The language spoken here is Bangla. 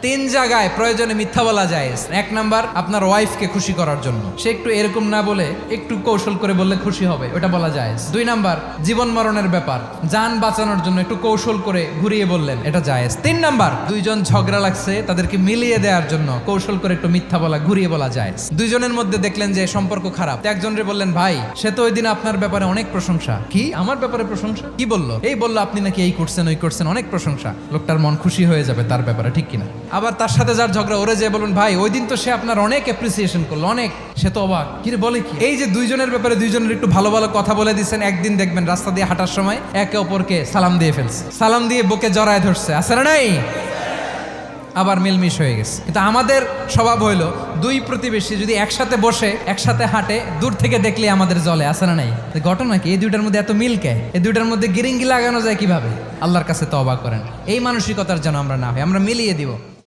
তিন জায়গায় প্রয়োজনে মিথ্যা বলা যায়। এক নাম্বার, আপনার ওয়াইফকে খুশি করার জন্য, সে একটু এরকম না বলে একটু কৌশল করে বললে খুশি হবে, ওটা বলা যায়। দুই নাম্বার, জীবন মরণের ব্যাপার, জান বাঁচানোর জন্য একটু কৌশল করে ঘুরিয়ে বললেন, এটা জায়েজ। তিন নাম্বার, দুইজন ঝগড়া লাগছে তাদেরকে মিলিয়ে দেওয়ার জন্য কৌশল করে একটু মিথ্যা বলা, ঘুরিয়ে বলা যায়। দুইজনের মধ্যে দেখলেন যে সম্পর্ক খারাপ, একজনরে বললেন, ভাই সে তো ওই দিন আপনার ব্যাপারে অনেক প্রশংসা। কি আমার ব্যাপারে প্রশংসা? কি বললো? এই বললো আপনি নাকি এই করছেন ওই করছেন, অনেক প্রশংসা। লোকটার মন খুশি হয়ে যাবে তার ব্যাপারে, ঠিক কিনা? আবার তার সাথে যার ঝগড়া, ওরে যে বলুন, ভাই ওই দিন তো সে আপনার অনেক অ্যাপ্রিসিয়েশন করলো, অনেক, সে তো অবাক, কি রে বলে কি? এই যে দুইজনের ব্যাপারে দুইজনের একটু ভালো ভালো কথা বলে দিচ্ছেন, একদিন দেখবেন রাস্তা দিয়ে হাঁটার সময় একে অপরকে সালাম দিয়ে ফেলছে, সালাম দিয়ে বুকে জড়ায় ধরছে, আছে না নাই? আবার মিলমিশ হয়ে গেছে। কিন্তু আমাদের স্বভাব হইলো, দুই প্রতিবেশী যদি একসাথে বসে একসাথে হাঁটে, দূর থেকে দেখলে আমাদের জলে, আছে না নাই? ঘটনা কি? এই দুইটার মধ্যে এত মিল কে? এই দুইটার মধ্যে গিরিঙ্গি লাগানো যায় কিভাবে? আল্লাহর কাছে তওবা করেন, এই মানসিকতার যেন আমরা না হয়, আমরা মিলিয়ে দিব।